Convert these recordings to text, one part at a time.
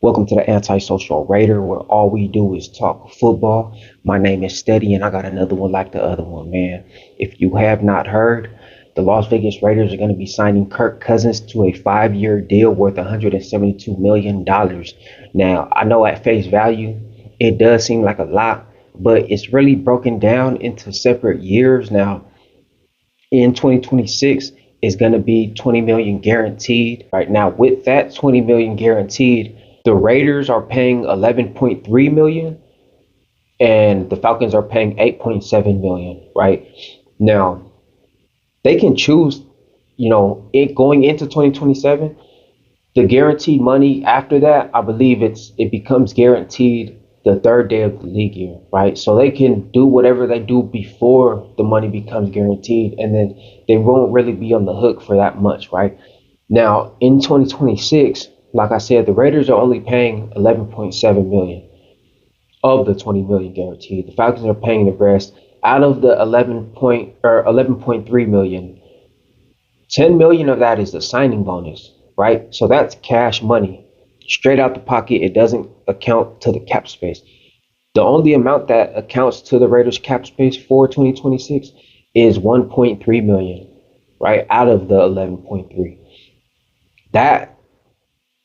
Welcome to the Antisocial Raider, where all we do is talk football. My name is Steady, and I got another one like the other one, man. If you have not heard, the Las Vegas Raiders are going to be signing Kirk Cousins to a 5-year deal worth $172 million. Now, I know at face value, it does seem like a lot, but it's really broken down into separate years. Now, in 2026 is going to be 20 million guaranteed. Right now, with that 20 million guaranteed, the Raiders are paying 11.3 million and the Falcons are paying 8.7 million. Right now, they can choose, it going into 2027. The guaranteed money after that, I believe it becomes guaranteed the third day of the league year, right? So they can do whatever they do before the money becomes guaranteed, and then they won't really be on the hook for that much, right? Now, in 2026, like I said, the Raiders are only paying 11.7 million of the 20 million guaranteed. The Falcons are paying the rest. Out of the 11.3 million, 10 million of that is the signing bonus, right? So that's cash money straight out the pocket. It doesn't account to the cap space. The only amount that accounts to the Raiders cap space for 2026 is 1.3 million, right? Out of the 11.3. That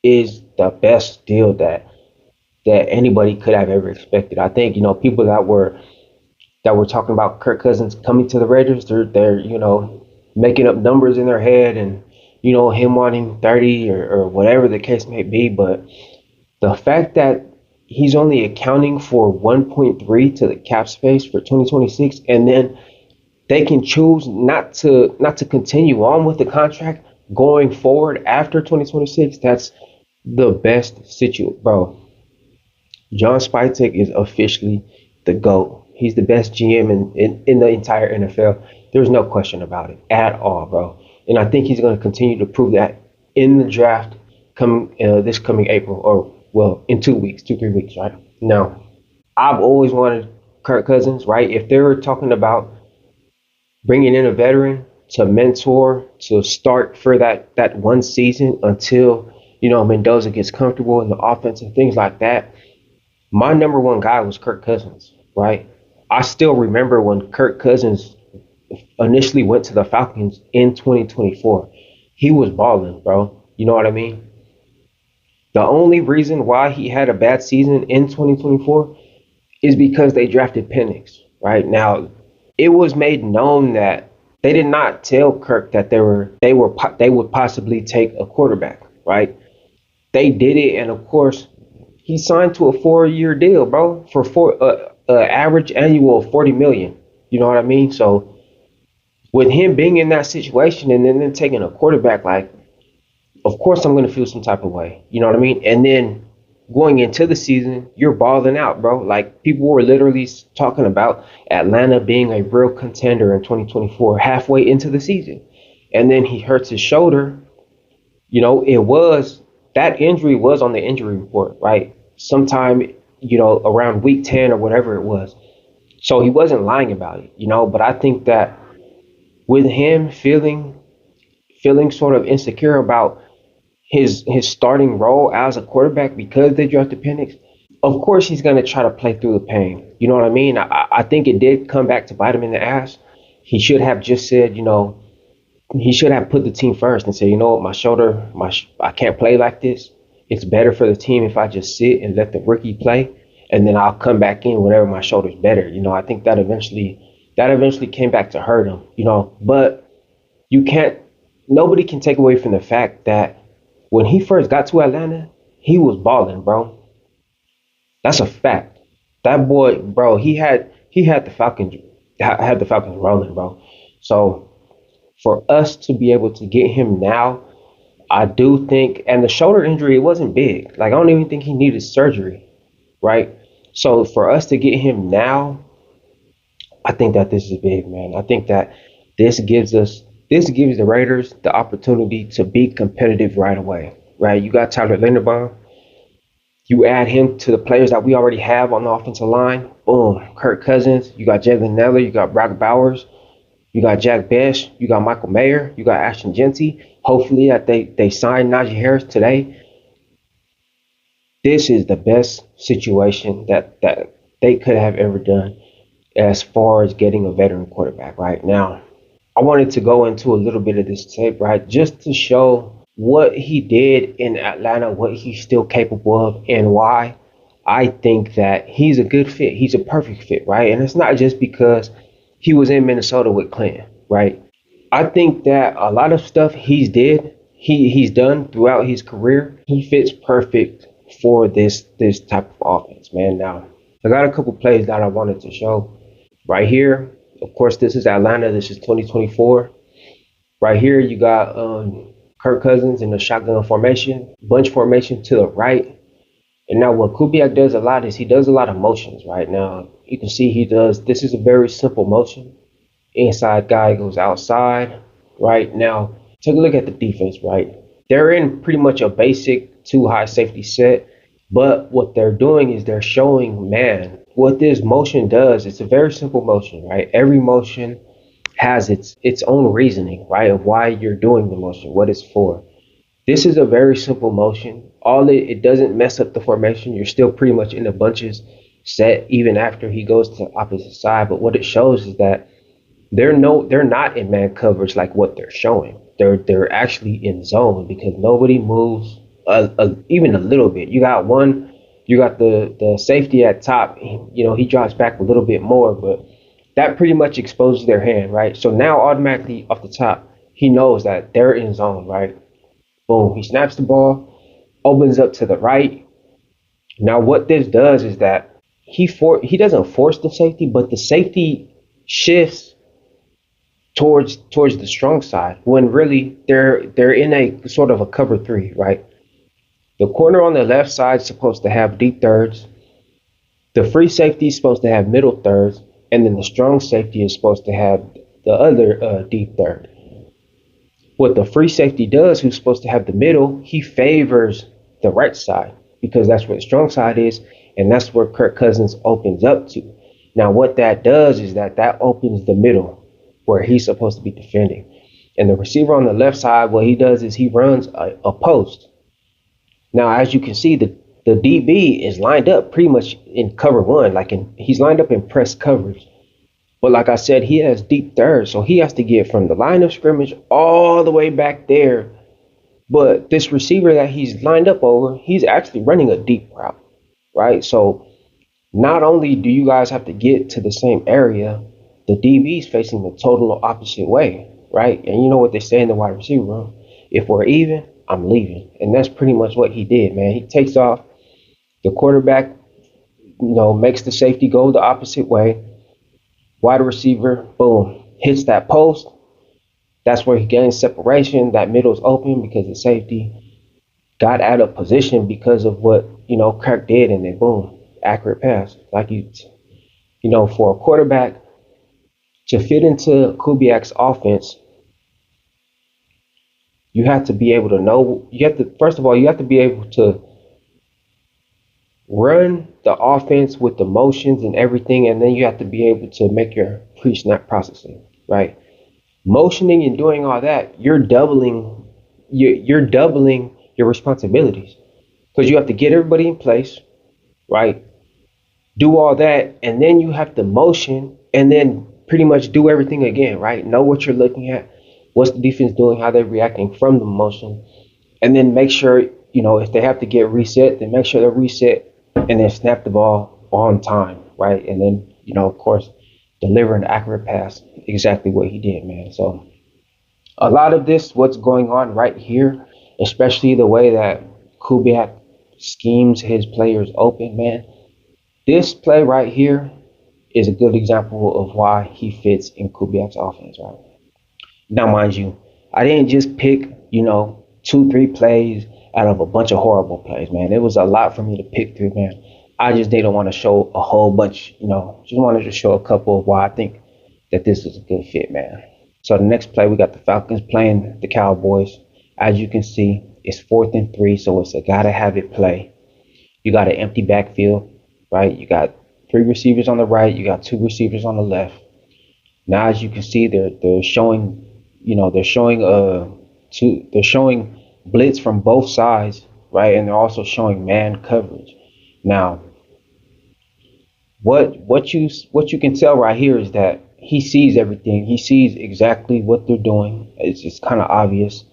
is the best deal that anybody could have ever expected. I think, people that were talking about Kirk Cousins coming to the Raiders, they're making up numbers in their head and him wanting 30 or whatever the case may be. But the fact that he's only accounting for 1.3 to the cap space for 2026, and then they can choose not to continue on with the contract going forward after 2026. That's the best situation, bro. John Spytek is officially the GOAT. He's the best GM in the entire NFL. There's no question about it at all, bro. And I think he's going to continue to prove that in the draft this coming April, or well, in 2 weeks, 3 weeks, right? Now, I've always wanted Kirk Cousins, right? If they were talking about bringing in a veteran to mentor, to start for that one season until, Mendoza gets comfortable in the offense and things like that, my number one guy was Kirk Cousins, right? I still remember when Kirk Cousins initially went to the Falcons in 2024. He was balling, bro. You know what I mean? The only reason why he had a bad season in 2024 is because they drafted Penix, right? Now, it was made known that they did not tell Kirk that they would possibly take a quarterback, right? They did it, and of course, he signed to a 4-year deal, bro, for average annual of 40 million. You know what I mean? So with him being in that situation and then taking a quarterback, like, of course I'm going to feel some type of way. You know what I mean? And then going into the season, you're balling out, bro. Like, people were literally talking about Atlanta being a real contender in 2024 halfway into the season. And then he hurts his shoulder. That injury was on the injury report, right? Sometime, around week 10 or whatever it was. So he wasn't lying about it, but I think that with him feeling sort of insecure about his starting role as a quarterback because they drafted Penix, of course he's going to try to play through the pain. You know what I mean? I think it did come back to bite him in the ass. He should have just said, he should have put the team first and said, my shoulder, I can't play like this. It's better for the team if I just sit and let the rookie play, and then I'll come back in whenever my shoulder's better. I think that eventually came back to hurt him, but nobody can take away from the fact that when he first got to Atlanta, he was balling, bro. That's a fact. That boy, bro, he had the Falcons rolling, bro. So for us to be able to get him now, I do think, and the shoulder injury, it wasn't big. Like, I don't even think he needed surgery, right? So for us to get him now, I think that this is big, man. I think that this gives the Raiders the opportunity to be competitive right away, right? You got Tyler Linderbaum. You add him to the players that we already have on the offensive line. Boom, Kirk Cousins. You got Jalen Nailor. You got Brock Bowers. You got Jack Best. You got Michael Mayer. You got Ashton Jeanty. Hopefully that they sign Najee Harris today. this is the best situation that they could have ever done as far as getting a veteran quarterback right now. I wanted to go into a little bit of this tape, right, just to show what he did in Atlanta, what he's still capable of, and why I think that he's a good fit. He's a perfect fit, right? And it's not just because he was in Minnesota with Klint, right? I think that a lot of stuff he's done throughout his career, he fits perfect for this type of offense, man. Now, I got a couple plays that I wanted to show right here. Of course, this is Atlanta. This is 2024. Right here, you got Kirk Cousins in the shotgun formation, bunch formation to the right. And now what Kubiak does a lot is he does a lot of motions right now. You can see this is a very simple motion. Inside guy goes outside. Right now, take a look at the defense, right? They're in pretty much a basic two high safety set. But what they're doing is they're showing man. What this motion does, it's a very simple motion, right? Every motion has its own reasoning, right, of why you're doing the motion, what it's for. This is a very simple motion. It doesn't mess up the formation. You're still pretty much in the bunches set even after he goes to the opposite side. But what it shows is that they're not in man coverage like what they're showing. They're actually in zone because nobody moves even a little bit. You got the safety at top. He drops back a little bit more, but that pretty much exposes their hand, right? So now automatically off the top, he knows that they're in zone, right? Boom, he snaps the ball, opens up to the right. Now what this does is that he doesn't force the safety, but the safety shifts towards the strong side when really they're in a sort of a cover three, right? The corner on the left side is supposed to have deep thirds. The free safety is supposed to have middle thirds. And then the strong safety is supposed to have the other deep third. What the free safety does, who's supposed to have the middle, he favors the right side because that's where the strong side is, and that's where Kirk Cousins opens up to. Now, what that does is that opens the middle where he's supposed to be defending. And the receiver on the left side, what he does is he runs a post. Now, as you can see, the DB is lined up pretty much in cover one, he's lined up in press coverage. But like I said, he has deep thirds, so he has to get from the line of scrimmage all the way back there. But this receiver that he's lined up over, he's actually running a deep route, right? So not only do you guys have to get to the same area, the DB is facing the total opposite way, right? And you know what they say in the wide receiver room? If we're even, I'm leaving. And that's pretty much what he did, man. He takes off. The quarterback, makes the safety go the opposite way. Wide receiver, boom, hits that post. That's where he gains separation. That middle's open because the safety got out of position because of what, Kirk did. And then, boom, accurate pass. For a quarterback to fit into Kubiak's offense, you have to be able to know. First of all, you have to be able to run the offense with the motions and everything, and then you have to be able to make your pre-snap processing, right? Motioning and doing all that, you're doubling your responsibilities because you have to get everybody in place, right? Do all that, and then you have to motion and then pretty much do everything again, right? Know what you're looking at, what's the defense doing, how they're reacting from the motion, and then make sure, if they have to get reset, then make sure they're reset and then snap the ball on time, right? And then, of course, deliver an accurate pass, exactly what he did, man. So a lot of this, what's going on right here, especially the way that Kubiak schemes his players open, man, this play right here is a good example of why he fits in Kubiak's offense, right? Now, mind you, I didn't just pick, 2-3 plays out of a bunch of horrible plays, man. It was a lot for me to pick through, man. I just didn't want to show a whole bunch, just wanted to show a couple of why I think that this is a good fit, man. So the next play, we got the Falcons playing the Cowboys. As you can see, it's 4th and 3, so it's a gotta have it play. You got an empty backfield, right? You got 3 receivers on the right, you got 2 receivers on the left. Now, as you can see, they're showing, they're showing blitz from both sides right? And they're also showing man coverage. Now, what you can tell right here is that he sees everything. He sees exactly what they're doing. It's kind of obvious,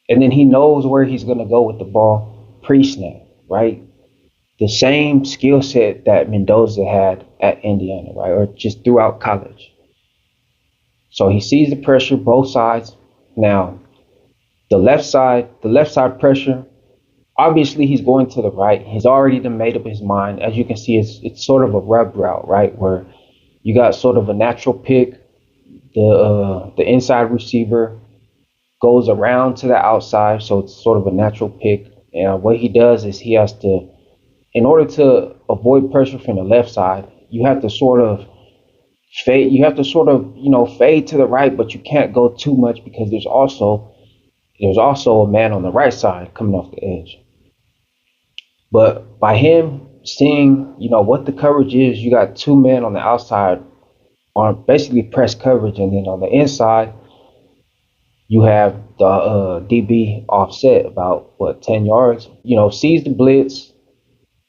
and then he knows where he's gonna go with the ball pre-snap, right? The same skill set that Mendoza had at Indiana, right, or just throughout college. So he sees the pressure both sides. Now, the left side pressure. Obviously, he's going to the right. He's already done made up his mind. As you can see, it's sort of a rub route, right, where you got sort of a natural pick. The inside receiver goes around to the outside, so it's sort of a natural pick. And what he does is he has to, in order to avoid pressure from the left side, you have to sort of fade. You have to sort of fade to the right, but you can't go too much because there's also a man on the right side coming off the edge. But by him seeing, what the coverage is, you got two men on the outside on basically press coverage, and then on the inside, you have the DB offset about 10 yards. Sees the blitz,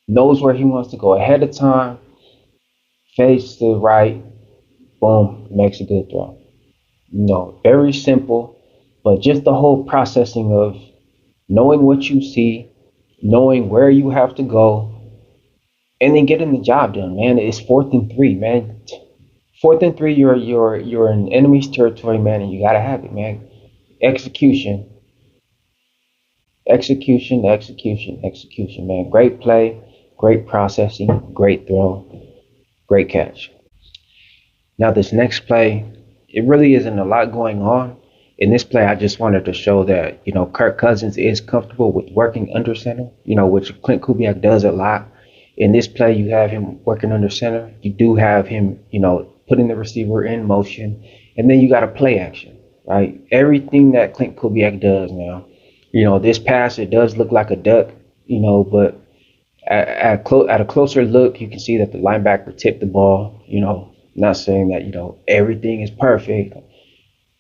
knows where he wants to go ahead of time, fades to the right, boom, makes a good throw. Very simple, but just the whole processing of knowing what you see, knowing where you have to go, and then getting the job done, man. It's 4th and 3, man. 4th and 3, you're in enemy's territory, man, and you gotta have it, man. Execution, execution, execution, execution, man. Great play, great processing, great throw, great catch. Now this next play, it really isn't a lot going on. In this play, I just wanted to show that, Kirk Cousins is comfortable with working under center, which Klint Kubiak does a lot. In this play, you have him working under center. You do have him, putting the receiver in motion. And then you got a play action, right? Everything that Klint Kubiak does now. This pass, it does look like a duck, but at a closer look, you can see that the linebacker tipped the ball. Not saying that, everything is perfect.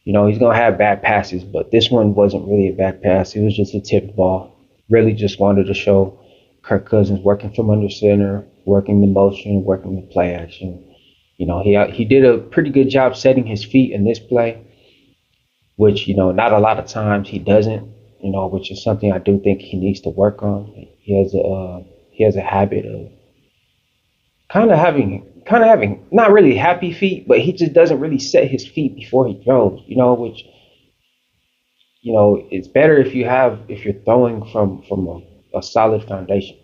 He's going to have bad passes, but this one wasn't really a bad pass. It was just a tipped ball. Really just wanted to show Kirk Cousins working from under center, working the motion, working the play action. He did a pretty good job setting his feet in this play, which, not a lot of times he doesn't, which is something I do think he needs to work on. He has a habit of kind of having not really happy feet, but he just doesn't really set his feet before he throws, which it's better if you're throwing from a solid foundation.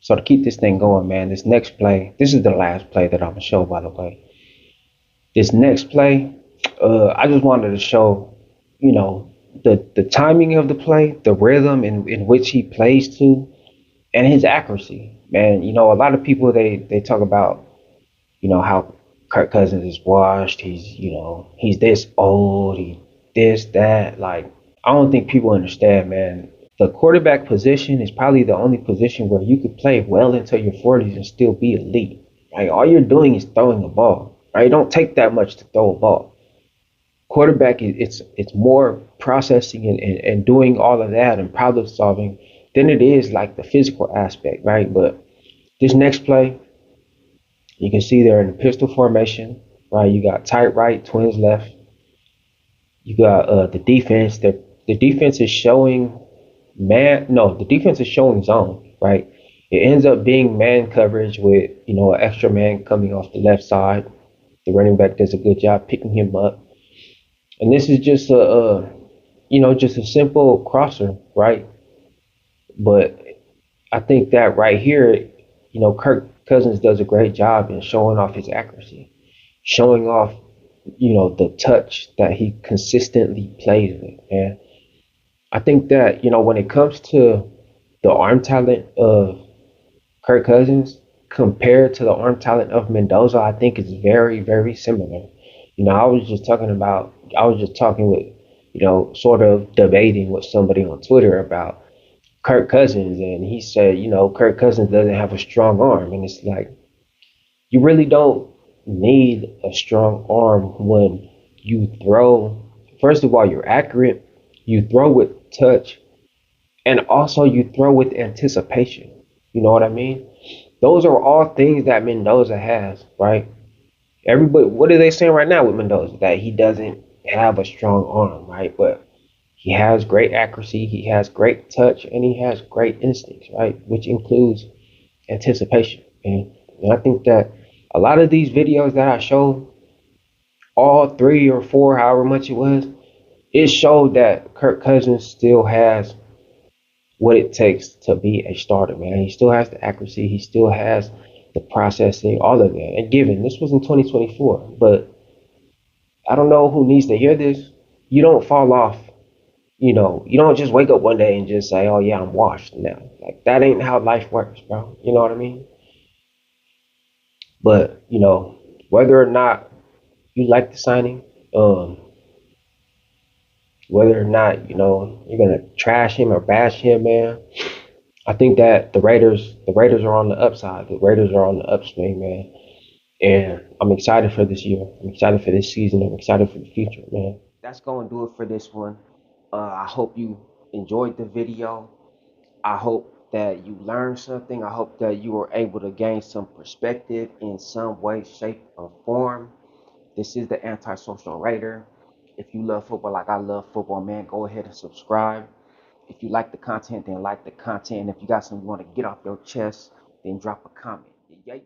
So to keep this thing going, man, this next play, this is the last play that I'm gonna show, by the way. This next play, I just wanted to show, the timing of the play, the rhythm in which he plays to, and his accuracy. Man, a lot of people they talk about, how Kirk Cousins is washed. He's this old, he this, that. Like, I don't think people understand, man. The quarterback position is probably the only position where you could play well into your 40s and still be elite. Right? All you're doing is throwing a ball. Right? It don't take that much to throw a ball. Quarterback, it's more processing and doing all of that and problem solving than it is like the physical aspect, right? But this next play, you can see they're in the pistol formation, right? You got tight right, twins left. You got the defense. The defense is showing the defense is showing zone, right? It ends up being man coverage with, an extra man coming off the left side. The running back does a good job picking him up. And this is just just a simple crosser, right? But I think that right here, Kirk Cousins does a great job in showing off his accuracy, showing off, the touch that he consistently plays with. And I think that, when it comes to the arm talent of Kirk Cousins compared to the arm talent of Mendoza, I think it's very, very similar. I was just talking with, sort of debating with somebody on Twitter about Kirk Cousins, and he said, Kirk Cousins doesn't have a strong arm. And it's like, you really don't need a strong arm when you throw. First of all, you're accurate, you throw with touch, and also you throw with anticipation. You know what I mean? Those are all things that Mendoza has, right? Everybody, what are they saying right now with Mendoza? That he doesn't have a strong arm, right? But he has great accuracy, he has great touch, and he has great instincts, right? Which includes anticipation. And I think that a lot of these videos that I showed, all three or four, however much it was, it showed that Kirk Cousins still has what it takes to be a starter, man. He still has the accuracy, he still has the processing, all of that. And given this was in 2024, but I don't know who needs to hear this. You don't fall off. You don't just wake up one day and just say, "Oh yeah, I'm washed now." Like that ain't how life works, bro. You know what I mean? But whether or not you like the signing, whether or not you're gonna trash him or bash him, man. I think that the Raiders are on the upside. The Raiders are on the upswing, man. And I'm excited for this year. I'm excited for this season. I'm excited for the future, man. That's going to do it for this one. I hope you enjoyed the video. I hope that you learned something. I hope that you were able to gain some perspective in some way, shape, or form. This is the Antisocial Raider. If you love football like I love football, man, go ahead and subscribe. If you like the content, then like the content. If you got something you want to get off your chest, then drop a comment. Yay.